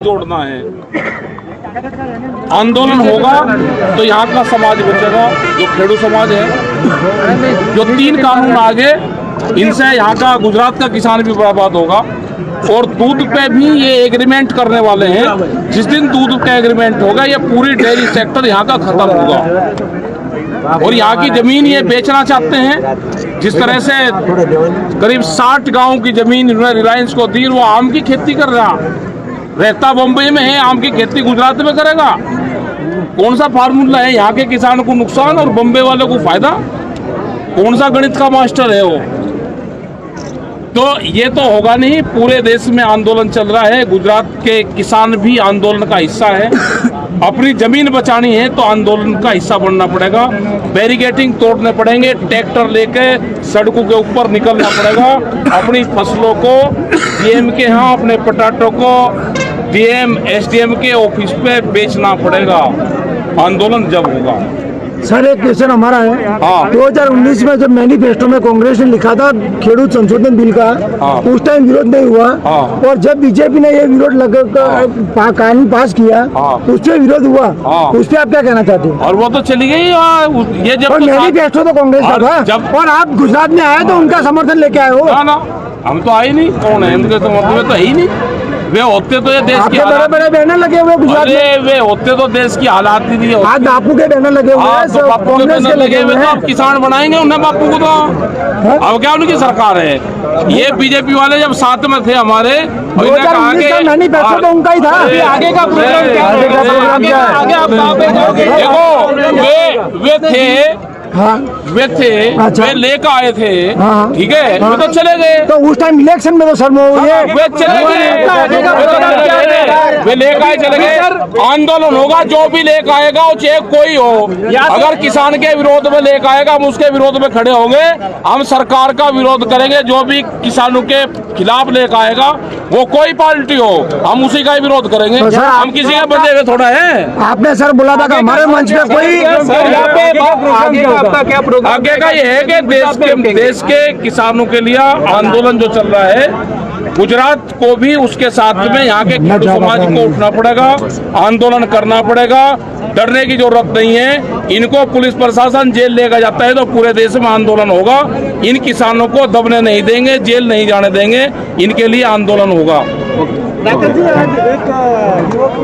जोड़ना है। आंदोलन होगा तो यहाँ का समाज बचेगा, जो खेडू समाज है। जो 3 कानून आगे, इनसे यहाँ का गुजरात का किसान भी बर्बाद होगा। और दूध पे भी ये एग्रीमेंट करने वाले हैं। जिस दिन दूध का एग्रीमेंट होगा, ये पूरी डेयरी सेक्टर यहाँ का खत्म होगा। और यहाँ की जमीन ये बेचना चाहते हैं। जिस तरह से करीब 60 गांव की जमीन रिलायंस को दी, वो आम की खेती कर रहा, रहता बम्बई में है, आम की खेती गुजरात में करेगा। कौन सा फार्मूला है? यहाँ के किसान को नुकसान और बम्बई वालों को फायदा। कौन सा गणित का मास्टर है वो? तो ये तो होगा नहीं। पूरे देश में आंदोलन चल रहा है, गुजरात के किसान भी आंदोलन का हिस्सा है। अपनी जमीन बचानी है तो आंदोलन का हिस्सा बनना पड़ेगा। बैरिकेडिंग तोड़ने पड़ेंगे, ट्रैक्टर लेके सड़कों के ऊपर निकलना पड़ेगा। अपनी फसलों को डीएम के यहाँ, अपने पटाटो को डीएम एसडीएम के ऑफिस पे बेचना पड़ेगा। आंदोलन जब होगा। सर, एक क्वेश्चन हमारा है। हाँ। 2019 में जब मैनिफेस्टो में कांग्रेस ने लिखा था खेडूत संशोधन बिल का, उस टाइम विरोध नहीं हुआ। और जब बीजेपी ने ये विरोध कानून पास किया, उस पर विरोध हुआ। उस पर आप क्या कहना चाहते हैं? और वो तो चली गई। ये जब मैनिफेस्टो तो कांग्रेस का था, और आप गुजरात में आए तो उनका समर्थन लेके आए हो। ना, हम तो आए नहीं। कौन है उनके समर्थन में? तो है ही नहीं। वे होते तो ये देश की बड़े बड़े बैनर लगे हुए गुजरात में। वे होते तो देश की हालात ही नहीं। आज बापू के बैनर लगे हुए हैं, तो बापू के बैनर लगे हुए, तो अब किसान बनाएंगे उन्हें बापू को। तो अब क्या उनकी सरकार है? ये बीजेपी वाले जब साथ में थे हमारे, 2019 का मैनिफेस्टो तो उनका ही था। आगे का प्रोग्राम क्या है? देखो, वे थे। हाँ, वे थे। अच्छा। वे लेकर आए थे। हाँ। ठीक है। वे तो चले गए। तो उस टाइम इलेक्शन में तो सर वे चले गए। वे लेकर आए, चले गए। आंदोलन होगा, जो भी लेकर आएगा, वो चाहे कोई हो। अगर किसान के विरोध में लेकर आएगा, हम उसके विरोध में खड़े होंगे। हम सरकार का विरोध करेंगे। जो भी किसानों के खिलाफ लेकर आएगा, वो कोई पार्टी हो, हम उसी का ही विरोध करेंगे। हम किसी के बदले में थोड़ा है। आपने सर बोला था कि हमारे मंच पे कोई आपका क्या प्रोग्राम? आगे का ये है कि देश के किसानों के लिए आंदोलन जो चल रहा है, गुजरात को भी उसके साथ में यहाँ के खेडू समाज को उठना पड़ेगा, आंदोलन करना पड़ेगा। डरने की जरूरत नहीं है। इनको पुलिस प्रशासन जेल लेकर जाता है तो पूरे देश में आंदोलन होगा। इन किसानों को दबने नहीं देंगे, जेल नहीं जाने देंगे। इनके लिए आंदोलन होगा।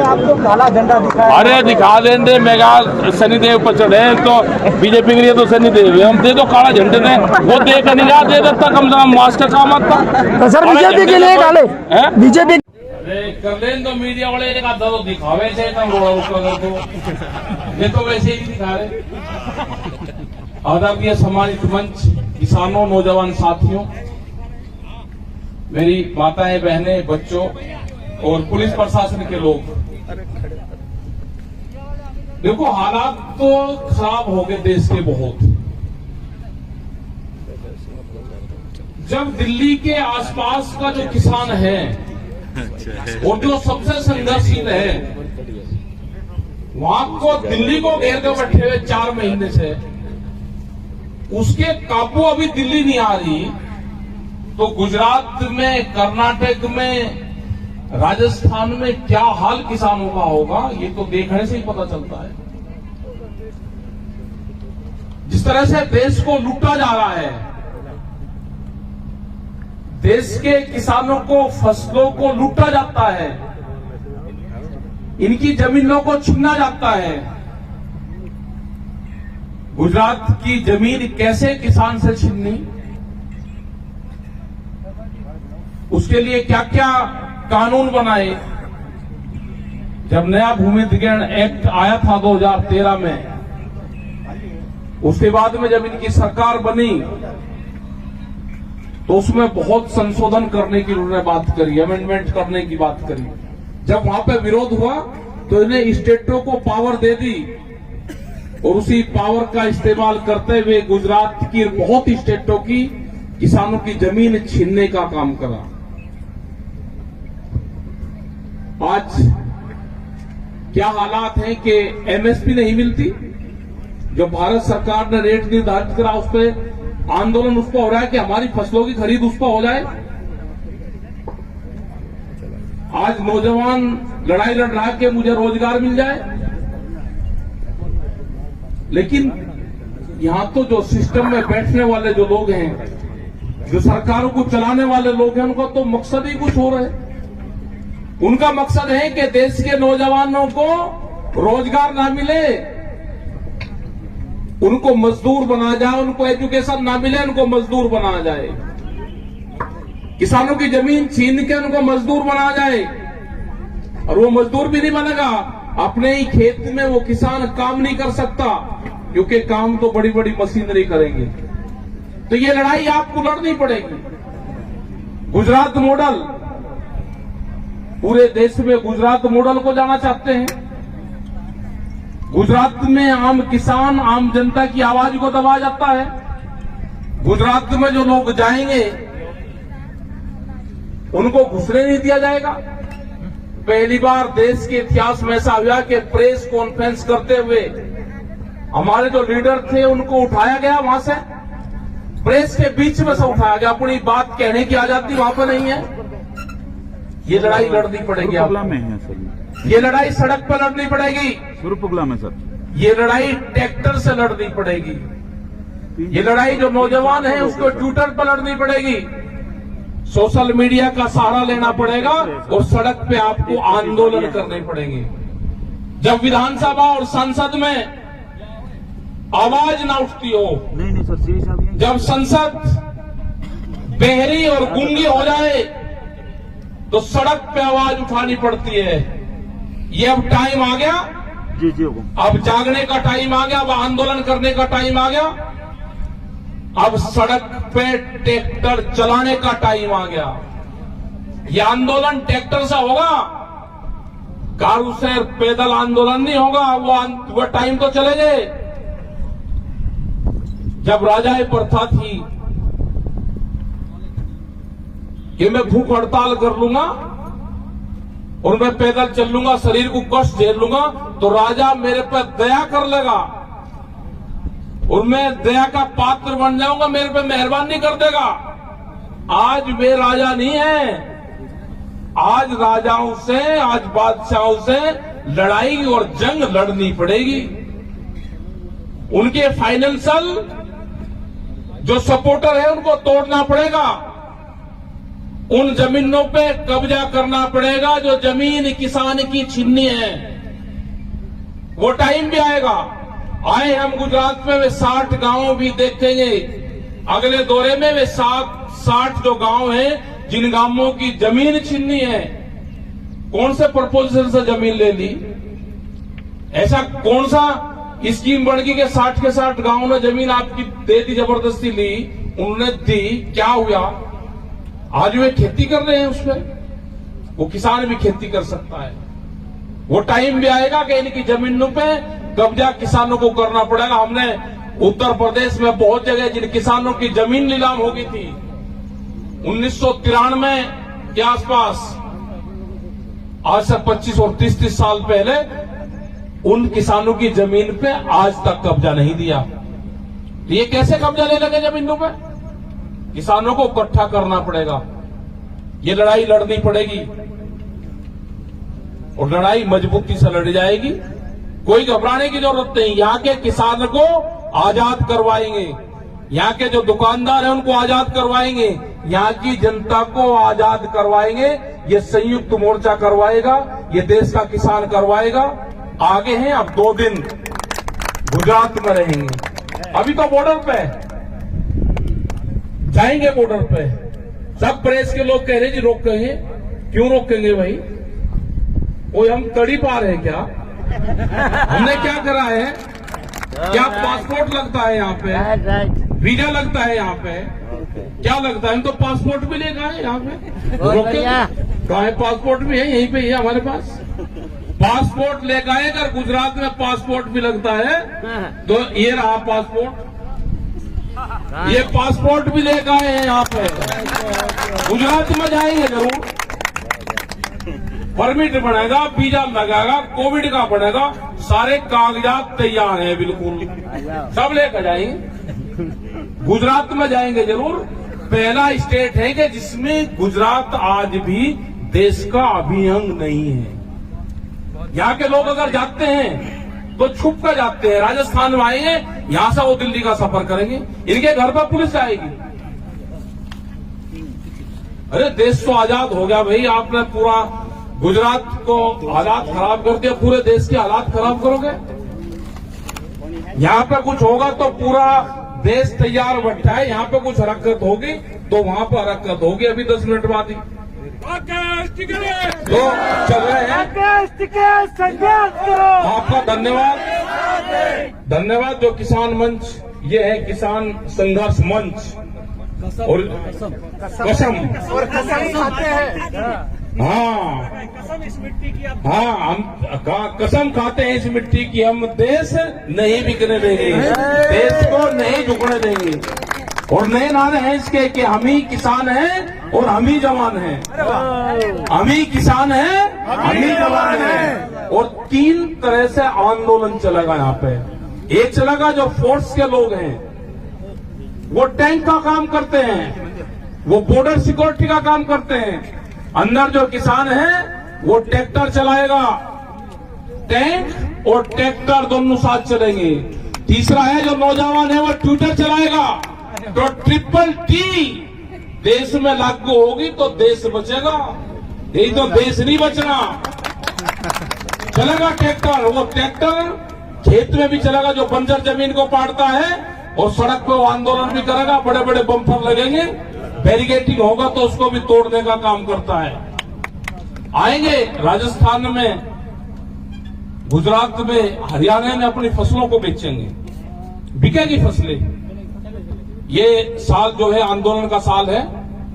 आपको काला झंडा अरे दिखा देंगे। मेगा शनिदेव पर चढ़े तो बीजेपी के लिए तो शनिदेव है। हम दे दो काला झंडे ने, वो दे कर नहीं दे देता, कम से कम मास्टर का मत था। सर, बीजेपी के लिए काले बीजेपी कर लें तो मीडिया वाले एक आधा तो दिखावे से ये तो वैसे ही दिखा रहे। आदरणीय सम्मानित मंच, किसानों, नौजवान साथियों, मेरी माताएं, बहनें, बच्चों और पुलिस प्रशासन के लोग, देखो हालात तो खराब हो गए देश के बहुत। जब दिल्ली के आसपास का जो किसान है और जो सबसे संघर्षशील है, वहां को दिल्ली को घेर कर बैठे हुए 4 महीने से, उसके काबू अभी दिल्ली नहीं आ रही, तो गुजरात में, कर्नाटक में, राजस्थान में क्या हाल किसानों का होगा, ये तो देखने से ही पता चलता है। जिस तरह से देश को लूटा जा रहा है, देश के किसानों को, फसलों को लूटा जाता है, इनकी जमीनों को छीना जाता है। गुजरात की जमीन कैसे किसान से छीननी, उसके लिए क्या क्या कानून बनाए। जब नया भूमि अधिग्रहण एक्ट आया था 2013 में, उसके बाद में जब इनकी सरकार बनी तो उसमें बहुत संशोधन करने की उन्होंने बात करी, अमेंडमेंट करने की बात करी। जब वहां पे विरोध हुआ तो इन्हें स्टेटों को पावर दे दी और उसी पावर का इस्तेमाल करते हुए गुजरात की बहुत स्टेटों की किसानों की जमीन छीनने का काम करा। आज क्या हालात हैं कि एमएसपी नहीं मिलती। जो भारत सरकार ने रेट निर्धारित करा, उस पर आंदोलन उस पर हो रहा है कि हमारी फसलों की खरीद उस पर हो जाए। आज नौजवान लड़ाई लड़ रहा कि मुझे रोजगार मिल जाए। लेकिन यहां तो जो सिस्टम में बैठने वाले जो लोग हैं, जो सरकारों को चलाने वाले लोग हैं, उनका तो मकसद ही कुछ और है। उनका मकसद है कि देश के नौजवानों को रोजगार ना मिले, उनको मजदूर बनाया जाए, उनको एजुकेशन ना मिले, उनको मजदूर बनाया जाए, किसानों की जमीन छीन के उनको मजदूर बनाया जाए। और वो मजदूर भी नहीं बनेगा, अपने ही खेत में वो किसान काम नहीं कर सकता, क्योंकि काम तो बड़ी बड़ी मशीनरी करेंगे। तो ये लड़ाई आपको लड़नी पड़ेगी। गुजरात मॉडल, पूरे देश में गुजरात मॉडल को जाना चाहते हैं। गुजरात में आम किसान, आम जनता की आवाज को दबाया जाता है। गुजरात में जो लोग जाएंगे उनको घुसने नहीं दिया जाएगा। पहली बार देश के इतिहास में ऐसा हुआ कि प्रेस कॉन्फ्रेंस करते हुए हमारे जो लीडर थे उनको उठाया गया, वहां से प्रेस के बीच में से उठाया गया। अपनी बात कहने की आजादी वहां पर नहीं है। ये लड़ाई लड़नी पड़ेगी। ये लड़ाई सड़क पर लड़नी पड़ेगी। सुरपुगला में सर, ये लड़ाई ट्रैक्टर से लड़नी पड़ेगी। ये लड़ाई जो नौजवान है उसको ट्विटर पर लड़नी पड़ेगी। सोशल मीडिया का सहारा लेना पड़ेगा और सड़क पे आपको आंदोलन करने पड़ेंगे। जब विधानसभा और संसद में आवाज ना उठती हो, नहीं सर, जब संसद बहरी और गूंगी हो जाए तो सड़क पे आवाज उठानी पड़ती है। ये अब टाइम आ गया, जी अब जागने का टाइम आ गया, अब आंदोलन करने का टाइम आ गया। अब सड़क पे ट्रैक्टर चलाने का टाइम आ गया। ये आंदोलन ट्रैक्टर से होगा, कारू से पैदल आंदोलन नहीं होगा। वो टाइम तो चले गए जब राजाए प्रथा थी कि मैं भूख हड़ताल कर लूंगा और मैं पैदल चल लूंगा, शरीर को कष्ट झेल लूंगा तो राजा मेरे पर दया कर लेगा और मैं दया का पात्र बन जाऊंगा, मेरे पे मेहरबानी कर देगा। आज वे राजा नहीं है। आज राजाओं से, आज बादशाहों से लड़ाई और जंग लड़नी पड़ेगी। उनके फाइनेंशियल जो सपोर्टर है उनको तोड़ना पड़ेगा। उन जमीनों पे कब्जा करना पड़ेगा जो जमीन किसान की छीननी है। वो टाइम भी आएगा। आए हम गुजरात में वे 60 गांव भी देखेंगे। अगले दौरे में वे 60 जो गांव हैं जिन गांवों की जमीन छीननी है। कौन से प्रपोजल से जमीन ले ली? ऐसा कौन सा स्कीम बन गई कि 60 के 60 गांवों ने जमीन आपकी दे दी, जबरदस्ती ली, उन्होंने दी, क्या हुआ? आज वे खेती कर रहे हैं उसमें। वो किसान भी खेती कर सकता है। वो टाइम भी आएगा कि इनकी जमीनों पे कब्जा किसानों को करना पड़ेगा। हमने उत्तर प्रदेश में बहुत जगह जिन किसानों की जमीन नीलाम हो गई थी 1993 के आसपास, आज से 25 और 30 साल पहले, उन किसानों की जमीन पे आज तक कब्जा नहीं दिया। ये कैसे कब्जा ले लगे जमीनों पे? किसानों को इकट्ठा करना पड़ेगा। ये लड़ाई लड़नी पड़ेगी और लड़ाई मजबूती से लड़ी जाएगी। कोई घबराने की जरूरत नहीं। यहाँ के किसान को आजाद करवाएंगे, यहाँ के जो दुकानदार हैं उनको आजाद करवाएंगे, यहाँ की जनता को आजाद करवाएंगे। ये संयुक्त मोर्चा करवाएगा, ये देश का किसान करवाएगा। आगे हैं अब 2 दिन गुजरात में रहेंगे। अभी तो बॉर्डर पे जाएंगे। बॉर्डर पे सब प्रेस के लोग कह रहे जी रोकेंगे। क्यों रोकेंगे भाई? कोई हम तड़ी पार है क्या? हमने क्या करा है? क्या पासपोर्ट लगता है यहाँ पे? वीजा लगता है यहाँ पे? क्या लगता है? हम तो पासपोर्ट भी लेकर आए यहाँ पे। रोके कहा है? पासपोर्ट भी है, यहीं पे है हमारे पास। पासपोर्ट लेकर आए। अगर गुजरात में पासपोर्ट भी लगता है तो ये रहा पासपोर्ट। ये पासपोर्ट भी लेकर आए हैं यहाँ पे। गुजरात में जाएंगे जरूर। परमिट बनेगा, वीजा लगेगा, कोविड का बनेगा, सारे कागजात तैयार हैं बिल्कुल, सब लेकर जाएंगे। गुजरात में जाएंगे जरूर। पहला स्टेट है कि जिसमें गुजरात आज भी देश का अभिअंग नहीं है। यहाँ के लोग अगर जाते हैं तो छुप कर जाते हैं। राजस्थान में आएंगे, यहाँ से वो दिल्ली का सफर करेंगे, इनके घर पर पुलिस आएगी। अरे देश तो आजाद हो गया भाई, आपने पूरा गुजरात को हालात खराब कर दिया, पूरे देश के हालात खराब करोगे। यहाँ पे कुछ होगा तो पूरा देश तैयार बैठा है, यहाँ पे कुछ हरकत होगी तो वहां पर हरकत होगी। अभी 10 मिनट बाद ही तो चल रहे हैं। आपका धन्यवाद जो किसान मंच, ये है किसान संघर्ष मंच और कसम खाते हैं। हाँ हम कसम खाते हैं इस मिट्टी की, हम देश नहीं बिकने देंगे, देश को नहीं झुकने देंगे। और नए नारे हैं इसके कि हम ही किसान हैं और हम ही जवान हैं, हम ही किसान हैं, हम ही जवान हैं। और 3 तरह से आंदोलन चलेगा यहाँ पे। एक चलेगा जो फोर्स के लोग हैं, वो टैंक का काम करते हैं, वो बॉर्डर सिक्योरिटी का काम करते हैं। अंदर जो किसान हैं वो ट्रैक्टर चलाएगा, टैंक और ट्रैक्टर दोनों साथ चलेंगे। तीसरा है जो नौजवान है वो ट्विटर चलाएगा। तो ट्रिपल टी देश में लागू होगी तो देश बचेगा, यही तो देश नहीं बचना। चलेगा ट्रैक्टर, वो ट्रैक्टर खेत में भी चलेगा जो बंजर जमीन को पाड़ता है, और सड़क पे वो आंदोलन भी करेगा, बड़े बड़े बम्पर लगेंगे, बैरिकेडिंग होगा तो उसको भी तोड़ने का काम करता है। आएंगे राजस्थान में, गुजरात में, हरियाणा में अपनी फसलों को बेचेंगे, बिकेगी फसलें। ये साल जो है आंदोलन का साल है,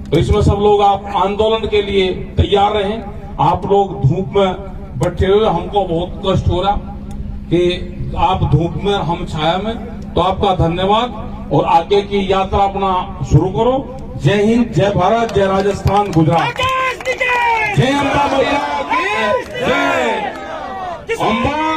तो इसमें सब लोग आप आंदोलन के लिए तैयार रहें। आप लोग धूप में बैठे हुए, हमको बहुत कष्ट हो रहा कि आप धूप में हम छाया में, तो आपका धन्यवाद। और आगे की यात्रा अपना शुरू करो। जय हिंद, जय भारत, जय राजस्थान, गुजरात, जय अम्बा मैया की जय। अम्बा